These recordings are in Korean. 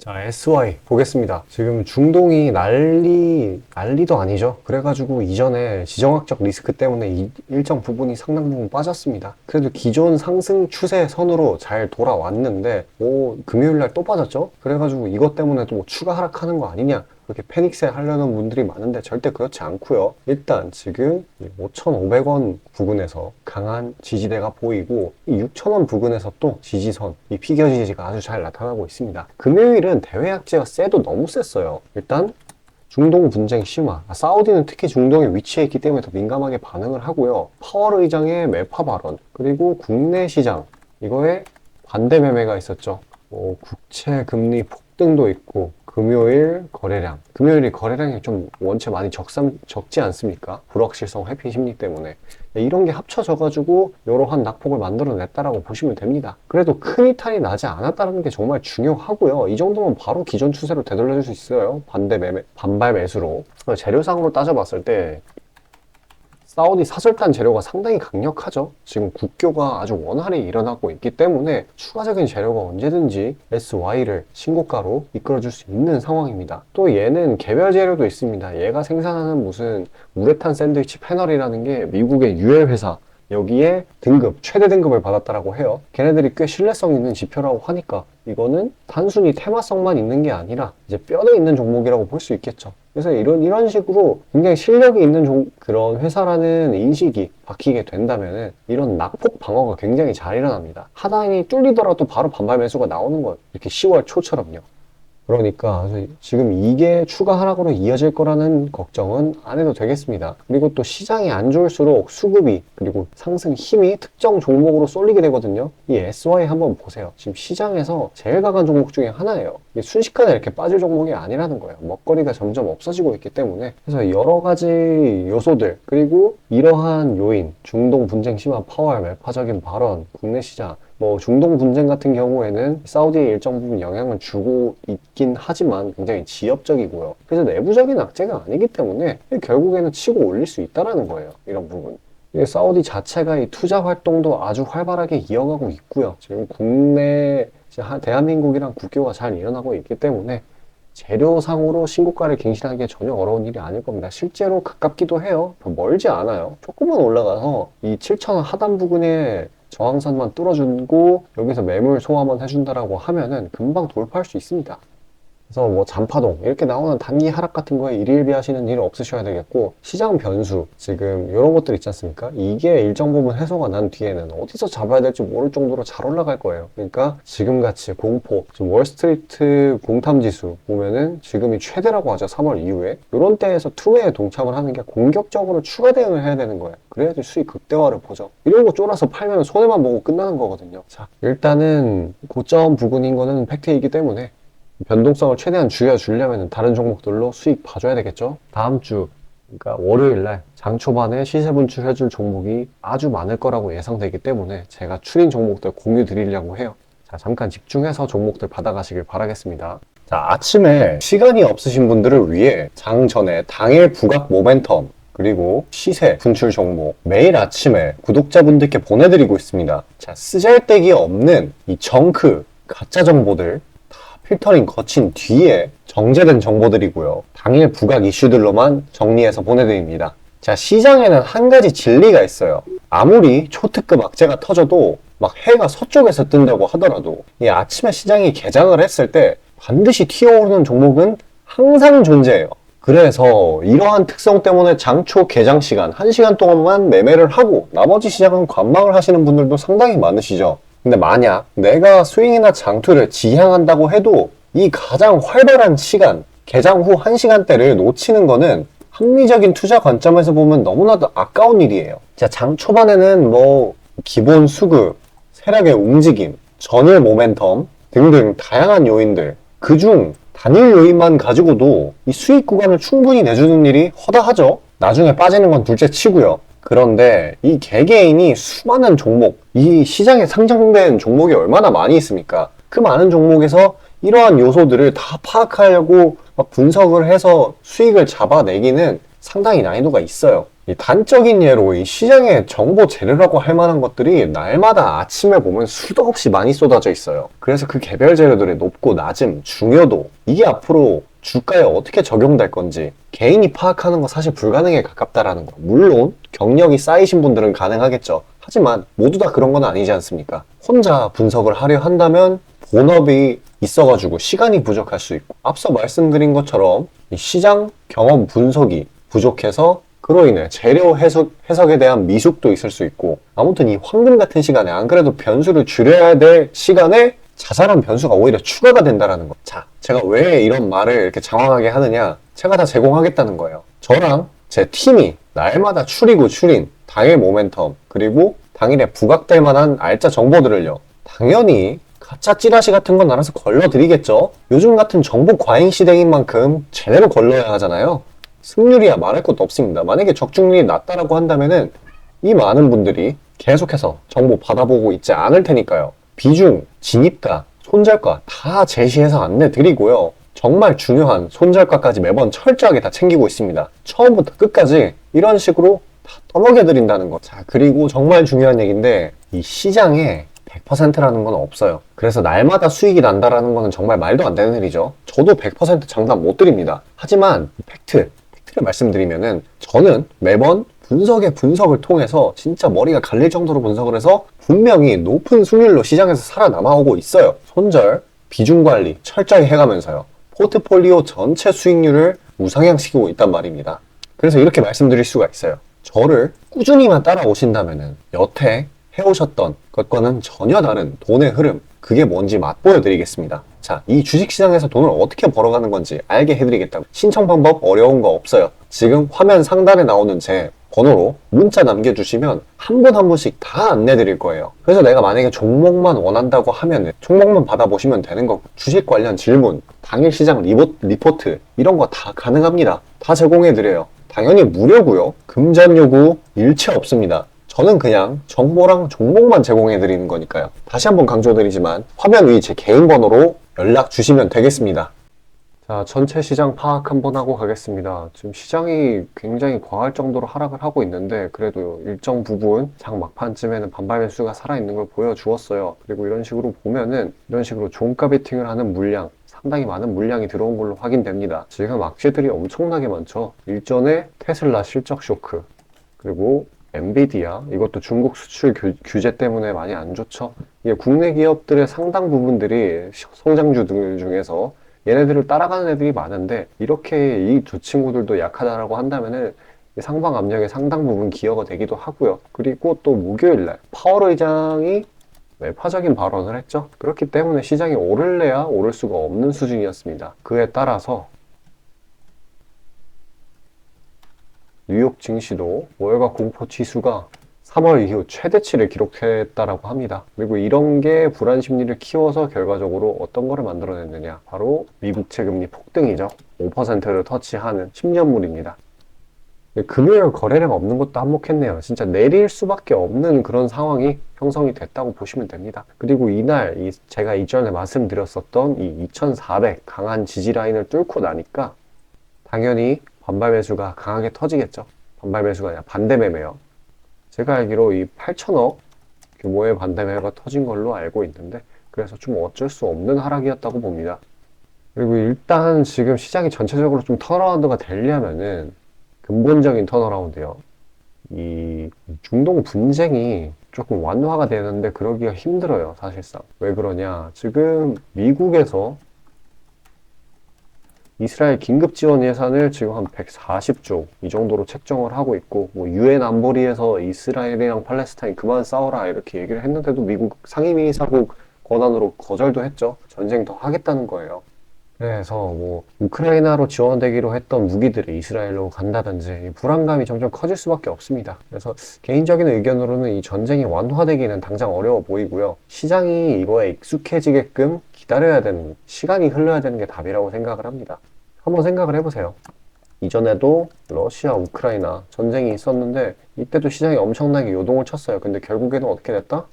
자, SY 보겠습니다. 지금 중동이 난리도 아니죠. 그래가지고 이전에 지정학적 리스크 때문에 일정 부분이 상당 부분 빠졌습니다. 그래도 기존 상승 추세 선으로 잘 돌아왔는데 금요일날 또 빠졌죠. 그래가지고 이것 때문에 또 추가 하락하는 거 아니냐, 그렇게 패닉세 하려는 분들이 많은데 절대 그렇지 않고요. 일단 지금 5,500원 부근에서 강한 지지대가 보이고, 이 6,000원 부근에서 또 지지선, 이 피겨 지지가 아주 잘 나타나고 있습니다. 금요일은 대외 악재가 세도 너무 셌어요. 일단 중동 분쟁 심화, 사우디는 특히 중동에 위치해 있기 때문에 더 민감하게 반응을 하고요. 파월 의장의 매파 발언, 그리고 국내 시장 이거에 반대 매매가 있었죠. 국채 금리 폭등도 있고, 금요일이 거래량이 좀 원체 많이 적지 않습니까? 불확실성 회피 심리 때문에. 이런 게 합쳐져가지고 이러한 낙폭을 만들어냈다라고 보시면 됩니다. 그래도 큰 이탈이 나지 않았다는 게 정말 중요하고요. 이 정도면 바로 기존 추세로 되돌려줄 수 있어요. 반발 매수로. 재료상으로 따져봤을 때 사우디 사설단 재료가 상당히 강력하죠. 지금 국교가 아주 원활히 일어나고 있기 때문에 추가적인 재료가 언제든지 SY를 신고가로 이끌어줄 수 있는 상황입니다. 또 얘는 개별 재료도 있습니다. 얘가 생산하는 무슨 우레탄 샌드위치 패널이라는 게 미국의 유해 회사, 여기에 최대 등급을 받았다라고 해요. 걔네들이 꽤 신뢰성 있는 지표라고 하니까 이거는 단순히 테마성만 있는 게 아니라 이제 뼈대 있는 종목이라고 볼 수 있겠죠. 그래서 이런 식으로 굉장히 실력이 있는 그런 회사라는 인식이 박히게 된다면은 이런 낙폭 방어가 굉장히 잘 일어납니다. 하단이 뚫리더라도 바로 반발 매수가 나오는 거예요. 이렇게 10월 초처럼요. 그러니까 지금 이게 추가 하락으로 이어질 거라는 걱정은 안 해도 되겠습니다. 그리고 또 시장이 안 좋을수록 수급이, 그리고 상승 힘이 특정 종목으로 쏠리게 되거든요. 이 SY 한번 보세요. 지금 시장에서 제일 강한 종목 중에 하나예요. 이게 순식간에 이렇게 빠질 종목이 아니라는 거예요. 먹거리가 점점 없어지고 있기 때문에. 그래서 여러 가지 요소들, 그리고 이러한 요인, 중동 분쟁 심화, 파월 매파적인 발언, 국내 시장, 중동 분쟁 같은 경우에는 사우디에 일정 부분 영향을 주고 있긴 하지만 굉장히 지엽적이고요. 그래서 내부적인 악재가 아니기 때문에 결국에는 치고 올릴 수 있다는 거예요. 이런 부분. 사우디 자체가 이 투자 활동도 아주 활발하게 이어가고 있고요. 지금 국내 대한민국이랑 국교가 잘 일어나고 있기 때문에 재료상으로 신고가를 갱신하는 게 전혀 어려운 일이 아닐 겁니다. 실제로 가깝기도 해요. 멀지 않아요. 조금만 올라가서 이 7,000원 하단 부근에 저항선만 뚫어주고 여기서 매물 소화만 해준다라고 하면은 금방 돌파할 수 있습니다. 그래서 잔파동 이렇게 나오는 단기 하락 같은 거에 일일비 하시는 일은 없으셔야 되겠고, 시장 변수 지금 이런 것들 있지 않습니까? 이게 일정 부분 해소가 난 뒤에는 어디서 잡아야 될지 모를 정도로 잘 올라갈 거예요. 그러니까 지금같이 공포, 지금 월스트리트 공탐지수 보면은 지금이 최대라고 하죠. 3월 이후에. 이런 때에서 투매에 동참을 하는 게 공격적으로 추가 대응을 해야 되는 거예요. 그래야지 수익 극대화를 보죠. 이런 거 쫄아서 팔면 손해만 보고 끝나는 거거든요. 자, 일단은 고점 부근인 거는 팩트이기 때문에 변동성을 최대한 줄여주려면 다른 종목들로 수익 봐줘야 되겠죠. 다음 주, 그러니까 월요일날 장 초반에 시세 분출해줄 종목이 아주 많을 거라고 예상되기 때문에 제가 추린 종목들 공유 드리려고 해요. 자, 잠깐 집중해서 종목들 받아가시길 바라겠습니다. 자, 아침에 시간이 없으신 분들을 위해 장 전에 당일 부각 모멘텀, 그리고 시세 분출 종목 매일 아침에 구독자분들께 보내드리고 있습니다. 자, 쓰잘데기 없는 이 정크 가짜 정보들 필터링 거친 뒤에 정제된 정보들이고요. 당일 부각 이슈들로만 정리해서 보내드립니다. 자, 시장에는 한 가지 진리가 있어요. 아무리 초특급 악재가 터져도 막 해가 서쪽에서 뜬다고 하더라도 이 아침에 시장이 개장을 했을 때 반드시 튀어오르는 종목은 항상 존재해요. 그래서 이러한 특성 때문에 장초 개장 시간 1시간 동안만 매매를 하고 나머지 시장은 관망을 하시는 분들도 상당히 많으시죠. 근데 만약 내가 스윙이나 장투를 지향한다고 해도 이 가장 활발한 시간, 개장 후 1시간대를 놓치는 거는 합리적인 투자 관점에서 보면 너무나도 아까운 일이에요. 자, 장 초반에는 기본 수급, 세력의 움직임, 전일 모멘텀 등등 다양한 요인들, 그중 단일 요인만 가지고도 이 수익 구간을 충분히 내주는 일이 허다하죠. 나중에 빠지는 건 둘째 치고요. 그런데 이 개개인이 수많은 종목, 이 시장에 상장된 종목이 얼마나 많이 있습니까? 그 많은 종목에서 이러한 요소들을 다 파악하려고 막 분석을 해서 수익을 잡아내기는 상당히 난이도가 있어요. 이 단적인 예로 이 시장의 정보 재료라고 할 만한 것들이 날마다 아침에 보면 수도 없이 많이 쏟아져 있어요. 그래서 그 개별 재료들의 높고 낮음, 중요도, 이게 앞으로 주가에 어떻게 적용될 건지 개인이 파악하는 거 사실 불가능에 가깝다라는 거. 물론 경력이 쌓이신 분들은 가능하겠죠. 하지만 모두 다 그런 건 아니지 않습니까? 혼자 분석을 하려 한다면 본업이 있어가지고 시간이 부족할 수 있고, 앞서 말씀드린 것처럼 이 시장 경험 분석이 부족해서 그로 인해 재료 해석에 대한 미숙도 있을 수 있고, 아무튼 이 황금 같은 시간에 안 그래도 변수를 줄여야 될 시간에 자잘한 변수가 오히려 추가가 된다라는 거. 자, 제가 왜 이런 말을 이렇게 장황하게 하느냐? 제가 다 제공하겠다는 거예요. 저랑 제 팀이 날마다 추린 당일 모멘텀, 그리고 당일에 부각될 만한 알짜 정보들을요, 당연히 가짜 찌라시 같은 건 알아서 걸러드리겠죠. 요즘 같은 정보 과잉 시대인 만큼 제대로 걸러야 하잖아요. 승률이야 말할 것도 없습니다. 만약에 적중률이 낮다라고 한다면은 이 많은 분들이 계속해서 정보 받아보고 있지 않을 테니까요. 비중, 진입가, 손절가 다 제시해서 안내드리고요. 정말 중요한 손절가까지 매번 철저하게 다 챙기고 있습니다. 처음부터 끝까지 이런 식으로 다 떠먹여드린다는 거. 자, 그리고 정말 중요한 얘기인데, 이 시장에 100%라는 건 없어요. 그래서 날마다 수익이 난다라는 거는 정말 말도 안 되는 일이죠. 저도 100% 장담 못 드립니다. 하지만 팩트를 말씀드리면은, 저는 매번 분석을 통해서 진짜 머리가 갈릴 정도로 분석을 해서 분명히 높은 수익률로 시장에서 살아남아오고 있어요. 손절, 비중 관리 철저히 해가면서요. 포트폴리오 전체 수익률을 우상향시키고 있단 말입니다. 그래서 이렇게 말씀드릴 수가 있어요. 저를 꾸준히만 따라오신다면은 여태 해오셨던 것과는 전혀 다른 돈의 흐름, 그게 뭔지 맛보여 드리겠습니다. 자, 이 주식시장에서 돈을 어떻게 벌어가는 건지 알게 해드리겠다고. 신청 방법 어려운 거 없어요. 지금 화면 상단에 나오는 제 번호로 문자 남겨주시면 한 분 한 분씩 다 안내드릴 거예요. 그래서 내가 만약에 종목만 원한다고 하면 종목만 받아보시면 되는 거고, 주식 관련 질문, 당일 시장 리포트 이런 거 다 가능합니다. 다 제공해드려요. 당연히 무료고요. 금전 요구 일체 없습니다. 저는 그냥 정보랑 종목만 제공해드리는 거니까요. 다시 한번 강조드리지만 화면 위 제 개인 번호로 연락 주시면 되겠습니다. 자, 전체 시장 파악 한번 하고 가겠습니다. 지금 시장이 굉장히 과할 정도로 하락을 하고 있는데, 그래도 일정 부분 장 막판쯤에는 반발 매수가 살아있는 걸 보여주었어요. 그리고 이런 식으로 보면은 이런 식으로 종가 베팅을 하는 물량, 상당히 많은 물량이 들어온 걸로 확인됩니다. 지금 악재들이 엄청나게 많죠. 일전에 테슬라 실적 쇼크, 그리고 엔비디아, 이것도 중국 수출 규제 때문에 많이 안 좋죠. 이게 국내 기업들의 상당 부분들이 성장주들 중에서 얘네들을 따라가는 애들이 많은데, 이렇게 이 두 친구들도 약하다라고 한다면은 상방 압력의 상당 부분 기여가 되기도 하고요. 그리고 또 목요일날 파월 의장이 매파적인 발언을 했죠. 그렇기 때문에 시장이 오를래야 오를 수가 없는 수준이었습니다. 그에 따라서 뉴욕 증시도 월가 공포 지수가 3월 이후 최대치를 기록했다라고 합니다. 그리고 이런 게 불안 심리를 키워서 결과적으로 어떤 거를 만들어냈느냐, 바로 미국채 금리 폭등이죠. 5%를 터치하는 10년물입니다. 금요일 거래량 없는 것도 한몫했네요. 진짜 내릴 수밖에 없는 그런 상황이 형성이 됐다고 보시면 됩니다. 그리고 이날 제가 이전에 말씀드렸었던 이 2400 강한 지지 라인을 뚫고 나니까 당연히 반발 매수가 강하게 터지겠죠. 반발 매수가 아니라 반대 매매요. 제가 알기로 이 8천억 규모의 반대 매매가 터진 걸로 알고 있는데, 그래서 좀 어쩔 수 없는 하락이었다고 봅니다. 그리고 일단 지금 시장이 전체적으로 좀 턴어라운드가 되려면은 근본적인 턴어라운드요. 이 중동 분쟁이 조금 완화가 되는데 그러기가 힘들어요, 사실상. 왜 그러냐? 지금 미국에서 이스라엘 긴급 지원 예산을 지금 한 140조 이 정도로 책정을 하고 있고, 뭐 유엔 안보리에서 이스라엘이랑 팔레스타인 그만 싸워라 이렇게 얘기를 했는데도 미국 상임이사국 권한으로 거절도 했죠. 전쟁 더 하겠다는 거예요. 그래서 뭐 우크라이나로 지원되기로 했던 무기들이 이스라엘로 간다든지 불안감이 점점 커질 수밖에 없습니다. 그래서 개인적인 의견으로는 이 전쟁이 완화되기는 당장 어려워 보이고요. 시장이 이거에 익숙해지게끔 기다려야 되는, 시간이 흘러야 되는 게 답이라고 생각을 합니다. 한번 생각을 해보세요. 이전에도 러시아, 우크라이나 전쟁이 있었는데 이때도 시장이 엄청나게 요동을 쳤어요. 근데 결국에는 어떻게 됐다?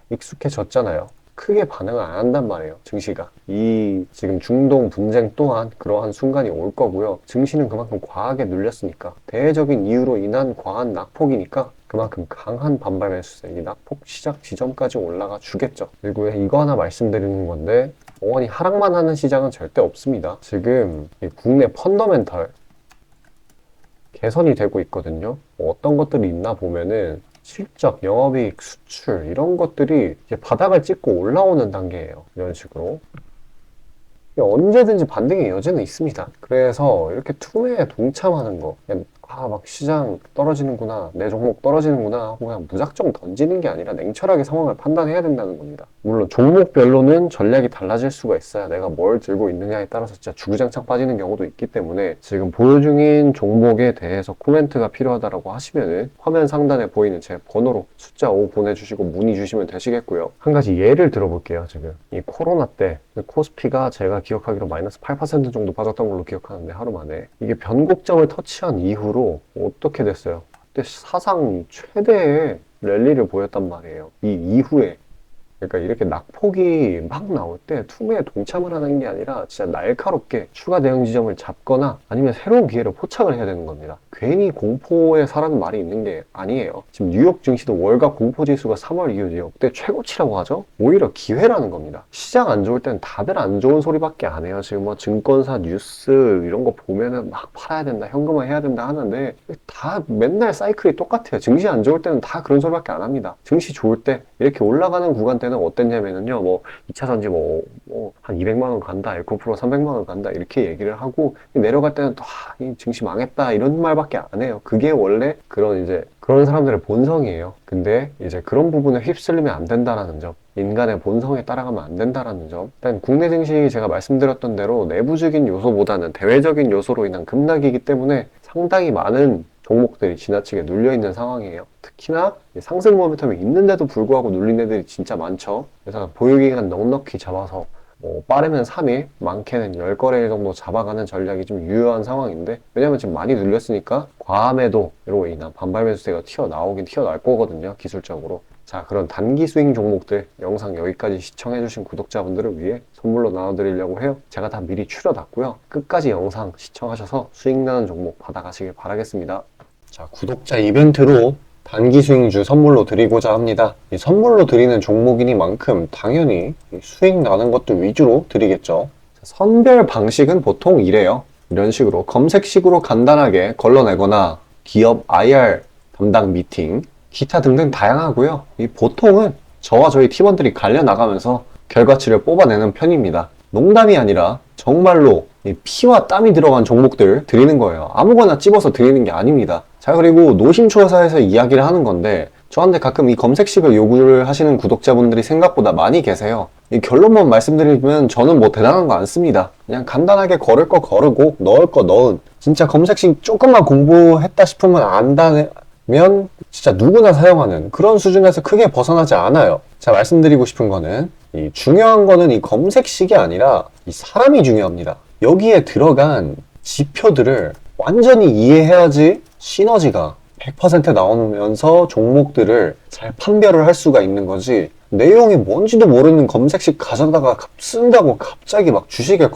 익숙해졌잖아요. 크게 반응을 안 한단 말이에요, 증시가. 이 지금 중동 분쟁 또한 그러한 순간이 올 거고요. 증시는 그만큼 과하게 눌렸으니까, 대외적인 이유로 인한 과한 낙폭이니까 그만큼 강한 반발 매수세, 이 낙폭 시작 지점까지 올라가 주겠죠. 그리고 이거 하나 말씀드리는 건데, 영원히 하락만 하는 시장은 절대 없습니다. 지금 이 국내 펀더멘털 개선이 되고 있거든요. 어떤 것들이 있나 보면은 실적, 영업이익, 수출 이런 것들이 이제 바닥을 찍고 올라오는 단계예요. 이런 식으로. 언제든지 반등의 여지는 있습니다. 그래서 이렇게 투매에 동참하는 거, 그냥 막 시장 떨어지는구나, 내 종목 떨어지는구나 하고 그냥 무작정 던지는 게 아니라 냉철하게 상황을 판단해야 된다는 겁니다. 물론 종목별로는 전략이 달라질 수가 있어요. 내가 뭘 들고 있느냐에 따라서 진짜 주구장창 빠지는 경우도 있기 때문에, 지금 보유 중인 종목에 대해서 코멘트가 필요하다라고 하시면은 화면 상단에 보이는 제 번호로 숫자 5 보내주시고 문의 주시면 되시겠고요. 한 가지 예를 들어볼게요. 지금 이 코로나 때 코스피가 제가 기억하기로 마이너스 8% 정도 빠졌던 걸로 기억하는데, 하루 만에 이게 변곡점을 터치한 이후로 어떻게 됐어요? 그때 사상 최대의 랠리를 보였단 말이에요. 이 이후에. 그러니까 이렇게 낙폭이 막 나올 때 투매에 동참을 하는 게 아니라 진짜 날카롭게 추가 대응 지점을 잡거나 아니면 새로운 기회를 포착을 해야 되는 겁니다. 괜히 공포에 사라는 말이 있는 게 아니에요. 지금 뉴욕 증시도 월가 공포지수가 3월 이후 역대 최고치라고 하죠? 오히려 기회라는 겁니다. 시장 안 좋을 땐 다들 안 좋은 소리밖에 안 해요. 지금 뭐 증권사 뉴스 이런 거 보면은 막 팔아야 된다, 현금화 해야 된다 하는데 다 맨날 사이클이 똑같아요. 증시 안 좋을 때는 다 그런 소리밖에 안 합니다. 증시 좋을 때 이렇게 올라가는 구간 때는 어땠냐면요, 뭐 2차전지 한 200만 원 간다, 에코프로 300만 원 간다 이렇게 얘기를 하고, 내려갈 때는 또 이 증시 망했다 이런 말밖에 안 해요. 그게 원래 그런 사람들의 본성이에요. 근데 이제 그런 부분에 휩쓸리면 안 된다라는 점, 인간의 본성에 따라가면 안 된다라는 점. 일단 국내 증시 제가 말씀드렸던 대로 내부적인 요소보다는 대외적인 요소로 인한 급락이기 때문에 상당히 많은 종목들이 지나치게 눌려있는 상황이에요. 특히나 상승 모멘텀이 있는데도 불구하고 눌린 애들이 진짜 많죠. 그래서 보유기간 넉넉히 잡아서 빠르면 3일, 많게는 10거래일 정도 잡아가는 전략이 좀 유효한 상황인데, 왜냐면 지금 많이 눌렸으니까 과매도로 인한 반발 매수세가 튀어나올 거거든요, 기술적으로. 자, 그런 단기 스윙 종목들 영상 여기까지 시청해주신 구독자분들을 위해 선물로 나눠드리려고 해요. 제가 다 미리 추려놨고요. 끝까지 영상 시청하셔서 수익 나는 종목 받아가시길 바라겠습니다. 자, 구독자 이벤트로 단기 수익주 선물로 드리고자 합니다. 이 선물로 드리는 종목이니만큼 당연히 수익 나는 것도 위주로 드리겠죠. 선별 방식은 보통 이래요. 이런 식으로 검색식으로 간단하게 걸러내거나 기업 IR 담당 미팅, 기타 등등 다양하고요. 이 보통은 저와 저희 팀원들이 갈려나가면서 결과치를 뽑아내는 편입니다. 농담이 아니라 정말로 피와 땀이 들어간 종목들 드리는 거예요. 아무거나 찝어서 드리는 게 아닙니다. 자, 그리고 노심초사에서 이야기를 하는 건데, 저한테 가끔 이 검색식을 요구를 하시는 구독자분들이 생각보다 많이 계세요. 이 결론만 말씀드리면 저는 뭐 대단한 거 안 씁니다. 그냥 간단하게 걸을 거 거르고 넣을 거 넣은, 진짜 검색식 조금만 공부했다 싶으면 안다면 진짜 누구나 사용하는 그런 수준에서 크게 벗어나지 않아요. 자, 말씀드리고 싶은 거는, 이 중요한 거는 이 검색식이 아니라 이 사람이 중요합니다. 여기에 들어간 지표들을 완전히 이해해야지 시너지가 100% 나오면서 종목들을 잘 판별을 할 수가 있는 거지, 내용이 뭔지도 모르는 검색식 가져다가 쓴다고 갑자기 막 주식에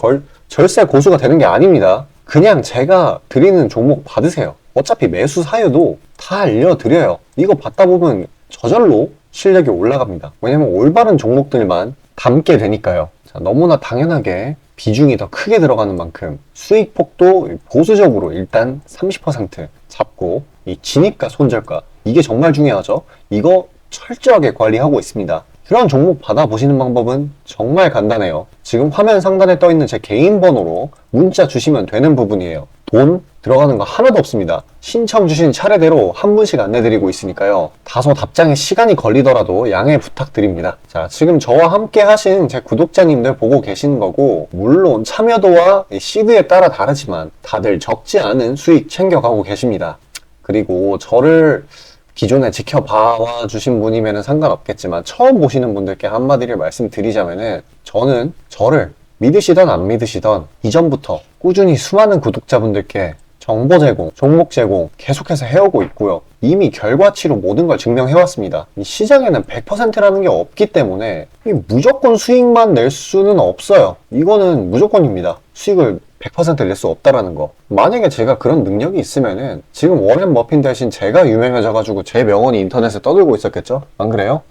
절세 고수가 되는 게 아닙니다. 그냥 제가 드리는 종목 받으세요. 어차피 매수 사유도 다 알려드려요. 이거 받다 보면 저절로 실력이 올라갑니다. 왜냐면 올바른 종목들만 담게 되니까요. 자, 너무나 당연하게 비중이 더 크게 들어가는 만큼 수익폭도 보수적으로 일단 30% 잡고, 이 진입가 손절가, 이게 정말 중요하죠. 이거 철저하게 관리하고 있습니다. 그런 종목 받아보시는 방법은 정말 간단해요. 지금 화면 상단에 떠있는 제 개인 번호로 문자 주시면 되는 부분이에요. 돈 들어가는 거 하나도 없습니다. 신청 주신 차례대로 한 분씩 안내드리고 있으니까요. 다소 답장에 시간이 걸리더라도 양해 부탁드립니다. 자, 지금 저와 함께 하신 제 구독자님들 보고 계시는 거고, 물론 참여도와 시드에 따라 다르지만 다들 적지 않은 수익 챙겨가고 계십니다. 그리고 저를 기존에 지켜봐 주신 분이면 상관없겠지만, 처음 보시는 분들께 한마디를 말씀드리자면은, 저는 저를 믿으시던 안 믿으시던 이전부터 꾸준히 수많은 구독자분들께 정보 제공, 종목 제공 계속해서 해오고 있고요. 이미 결과치로 모든 걸 증명해왔습니다. 이 시장에는 100%라는 게 없기 때문에 무조건 수익만 낼 수는 없어요. 이거는 무조건입니다. 수익을 100% 낼 수 없다라는 거. 만약에 제가 그런 능력이 있으면은 지금 워렌 버핏 대신 제가 유명해져가지고 제 명언이 인터넷에 떠들고 있었겠죠? 안 그래요?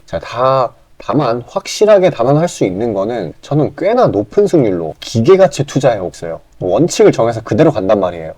다만 확실하게 단언할 수 있는 거는 저는 꽤나 높은 승률로 기계같이 투자해 왔어요. 원칙을 정해서 그대로 간단 말이에요.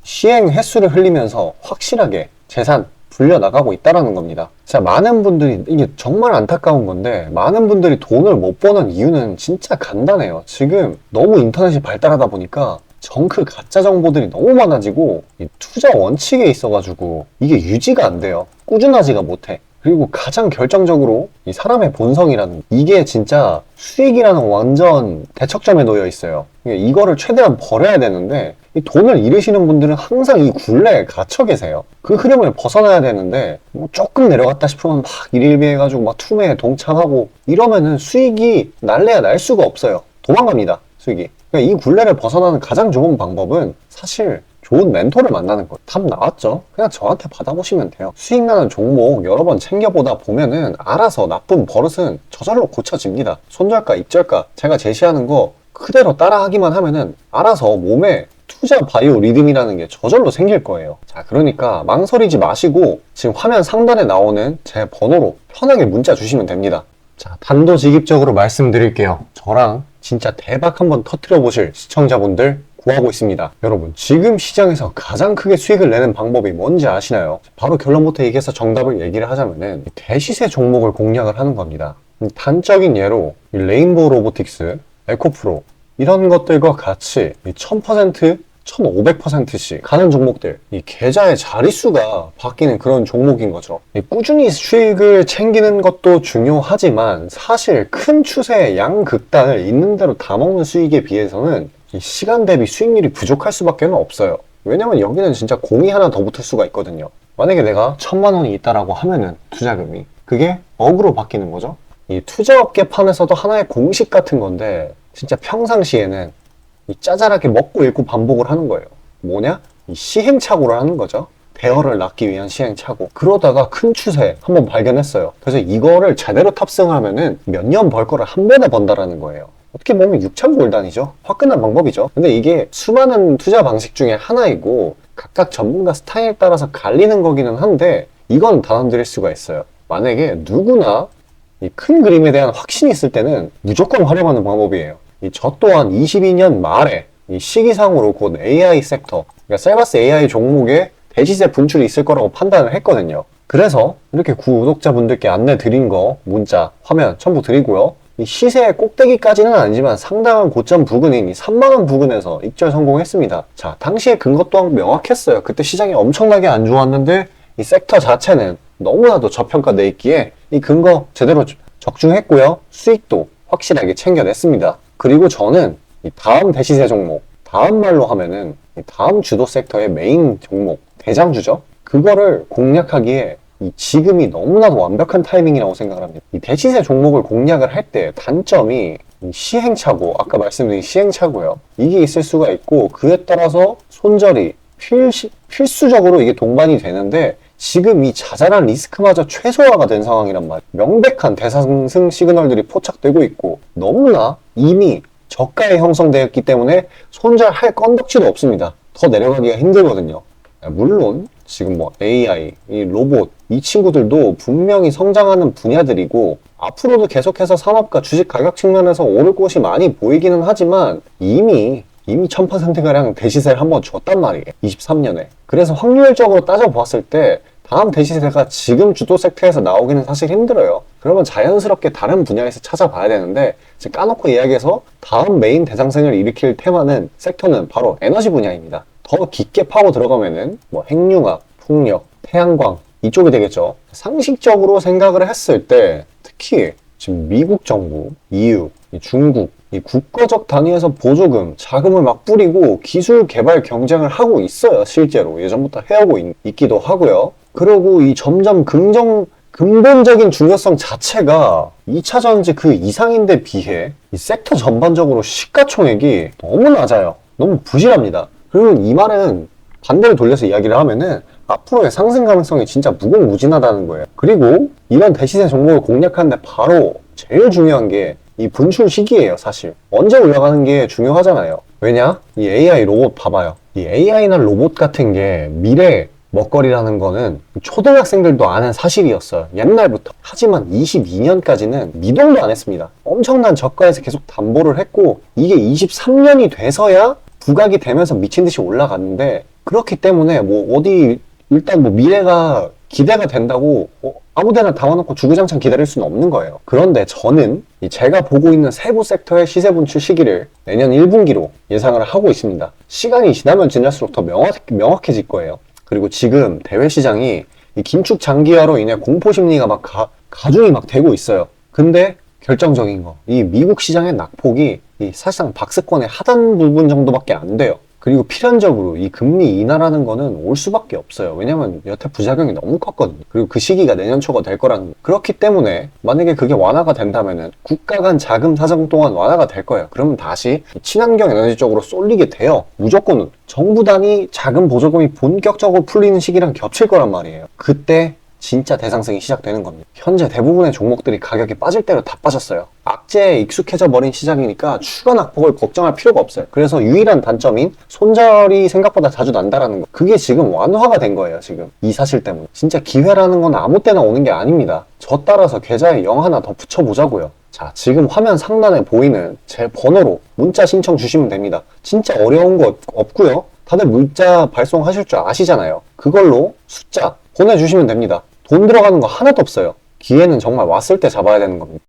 시행 횟수를 흘리면서 확실하게 재산 불려나가고 있다는 겁니다. 많은 분들이, 이게 정말 안타까운 건데, 많은 분들이 돈을 못 버는 이유는 진짜 간단해요. 지금 너무 인터넷이 발달하다 보니까 정크 가짜 정보들이 너무 많아지고 이 투자 원칙에 있어가지고 이게 유지가 안 돼요. 꾸준하지가 못해. 그리고 가장 결정적으로 이 사람의 본성이라는, 이게 진짜 수익이라는 완전 대척점에 놓여 있어요. 이거를 최대한 버려야 되는데 이 돈을 잃으시는 분들은 항상 이 굴레에 갇혀 계세요. 그 흐름을 벗어나야 되는데 뭐 조금 내려갔다 싶으면 막 일일비해가지고 막 투매에 동참하고 이러면은 수익이 날래야 날 수가 없어요. 도망갑니다, 수익이. 그러니까 이 굴레를 벗어나는 가장 좋은 방법은 사실 좋은 멘토를 만나는 거예요. 답 나왔죠? 그냥 저한테 받아보시면 돼요. 수익 나는 종목 여러 번 챙겨보다 보면은 알아서 나쁜 버릇은 저절로 고쳐집니다. 손절가, 익절가 제가 제시하는 거 그대로 따라하기만 하면은 알아서 몸에 투자 바이오 리듬이라는 게 저절로 생길 거예요. 자, 그러니까 망설이지 마시고 지금 화면 상단에 나오는 제 번호로 편하게 문자 주시면 됩니다. 자, 단도직입적으로 말씀드릴게요. 저랑 진짜 대박 한번 터뜨려 보실 시청자분들 구하고 있습니다. 여러분, 지금 시장에서 가장 크게 수익을 내는 방법이 뭔지 아시나요? 바로 결론부터 얘기해서 정답을 얘기를 하자면은 대시세 종목을 공략을 하는 겁니다. 단적인 예로 레인보우 로보틱스, 에코프로 이런 것들과 같이 1000%, 1500%씩 가는 종목들, 이 계좌의 자릿수가 바뀌는 그런 종목인 거죠. 꾸준히 수익을 챙기는 것도 중요하지만 사실 큰 추세의 양극단을 있는 대로 다 먹는 수익에 비해서는 이 시간 대비 수익률이 부족할 수밖에 없어요. 왜냐면 여기는 진짜 공이 하나 더 붙을 수가 있거든요. 만약에 내가 1000만 원이 있다라고 하면은 투자금이 그게 억으로 바뀌는 거죠. 이 투자업계판에서도 하나의 공식 같은 건데 진짜 평상시에는 이 짜잘하게 먹고 읽고 반복을 하는 거예요. 뭐냐? 이 시행착오를 하는 거죠. 대어를 낳기 위한 시행착오. 그러다가 큰 추세 한번 발견했어요. 그래서 이거를 제대로 탑승하면은 몇 년 벌 거를 한 번에 번다라는 거예요. 어떻게 보면 6천 골단이죠. 화끈한 방법이죠. 근데 이게 수많은 투자 방식 중에 하나이고 각각 전문가 스타일에 따라서 갈리는 거기는 한데 이건 단언드릴 수가 있어요. 만약에 누구나 이 큰 그림에 대한 확신이 있을 때는 무조건 활용하는 방법이에요. 저 또한 22년 말에 이 시기상으로 곧 AI 섹터, 그러니까 셀바스 AI 종목에 대시세 분출이 있을 거라고 판단을 했거든요. 그래서 이렇게 구독자분들께 안내 드린 거 문자, 화면 첨부 드리고요. 이 시세의 꼭대기까지는 아니지만 상당한 고점 부근인 이 3만원 부근에서 익절 성공했습니다. 자, 당시에 근거 또한 명확했어요. 그때 시장이 엄청나게 안 좋았는데 이 섹터 자체는 너무나도 저평가돼 있기에 이 근거 제대로 적중했고요. 수익도 확실하게 챙겨냈습니다. 그리고 저는 이 다음 대시세 종목, 다음 말로 하면은 이 다음 주도 섹터의 메인 종목, 대장주죠. 그거를 공략하기에 이 지금이 너무나도 완벽한 타이밍이라고 생각을 합니다. 이 대시세 종목을 공략을 할 때 단점이 이 시행착오, 아까 말씀드린 시행착오요. 이게 있을 수가 있고 그에 따라서 손절이 필수적으로 이게 동반이 되는데 지금 이 자잘한 리스크마저 최소화가 된 상황이란 말이에요. 명백한 대상승 시그널들이 포착되고 있고 너무나 이미 저가에 형성되었기 때문에 손절할 건덕지도 없습니다. 더 내려가기가 힘들거든요. 물론 지금 뭐 AI, 이 로봇 이 친구들도 분명히 성장하는 분야들이고 앞으로도 계속해서 산업과 주식 가격 측면에서 오를 곳이 많이 보이기는 하지만 이미 1000%가량 대시세를 한번 줬단 말이에요. 23년에. 그래서 확률적으로 따져보았을 때 다음 대시세가 지금 주도 섹터에서 나오기는 사실 힘들어요. 그러면 자연스럽게 다른 분야에서 찾아봐야 되는데 까놓고 이야기해서 다음 메인 대상승을 일으킬 테마는 섹터는 바로 에너지 분야입니다. 더 깊게 파고 들어가면은 뭐 핵융합, 풍력, 태양광 이쪽이 되겠죠. 상식적으로 생각을 했을 때 특히 지금 미국 정부, EU, 중국 이 국가적 단위에서 보조금, 자금을 막 뿌리고 기술 개발 경쟁을 하고 있어요. 실제로 예전부터 해오고 있기도 하고요. 그리고 이 점점 근본적인 중요성 자체가 2차 전지 그 이상인데 비해 이 섹터 전반적으로 시가총액이 너무 낮아요. 너무 부실합니다. 그리고 이 말은 반대로 돌려서 이야기를 하면은 앞으로의 상승 가능성이 진짜 무궁무진하다는 거예요. 그리고 이런 대시세 종목을 공략하는데 바로 제일 중요한 게 이 분출 시기예요. 사실 언제 올라가는 게 중요하잖아요. 왜냐? 이 AI 로봇 봐봐요. 이 AI나 로봇 같은 게 미래 먹거리라는 거는 초등학생들도 아는 사실이었어요. 옛날부터. 하지만 22년까지는 미동도 안 했습니다. 엄청난 저가에서 계속 담보를 했고 이게 23년이 돼서야 부각이 되면서 미친 듯이 올라갔는데, 그렇기 때문에 뭐 어디 일단 뭐 미래가 기대가 된다고 아무데나 담아놓고 주구장창 기다릴 수는 없는 거예요. 그런데 저는 제가 보고 있는 세부 섹터의 시세 분출 시기를 내년 1분기로 예상을 하고 있습니다. 시간이 지나면 지날수록 더 명확해질 거예요. 그리고 지금 대외 시장이 이 긴축 장기화로 인해 공포 심리가 막 가중이 막 되고 있어요. 근데 결정적인 거, 이 미국 시장의 낙폭이 이 사실상 박스권의 하단 부분 정도밖에 안 돼요. 그리고 필연적으로 이 금리 인하라는 거는 올 수밖에 없어요. 왜냐면 여태 부작용이 너무 컸거든요. 그리고 그 시기가 내년 초가 될 거라는 거. 그렇기 때문에 만약에 그게 완화가 된다면은 국가 간 자금 사정 또한 완화가 될 거예요. 그러면 다시 친환경 에너지 쪽으로 쏠리게 돼요. 무조건 정부 단위 자금 보조금이 본격적으로 풀리는 시기랑 겹칠 거란 말이에요. 그때 진짜 대상승이 시작되는 겁니다. 현재 대부분의 종목들이 가격이 빠질 대로 다 빠졌어요. 악재에 익숙해져 버린 시장이니까 추가 낙폭을 걱정할 필요가 없어요. 그래서 유일한 단점인 손절이 생각보다 자주 난다라는 거, 그게 지금 완화가 된 거예요. 지금 이 사실 때문에. 진짜 기회라는 건 아무 때나 오는 게 아닙니다. 저 따라서 계좌에 0 하나 더 붙여보자고요. 자, 지금 화면 상단에 보이는 제 번호로 문자 신청 주시면 됩니다. 진짜 어려운 거 없고요. 다들 문자 발송하실 줄 아시잖아요. 그걸로 숫자 보내주시면 됩니다. 돈 들어가는 거 하나도 없어요. 기회는 정말 왔을 때 잡아야 되는 겁니다.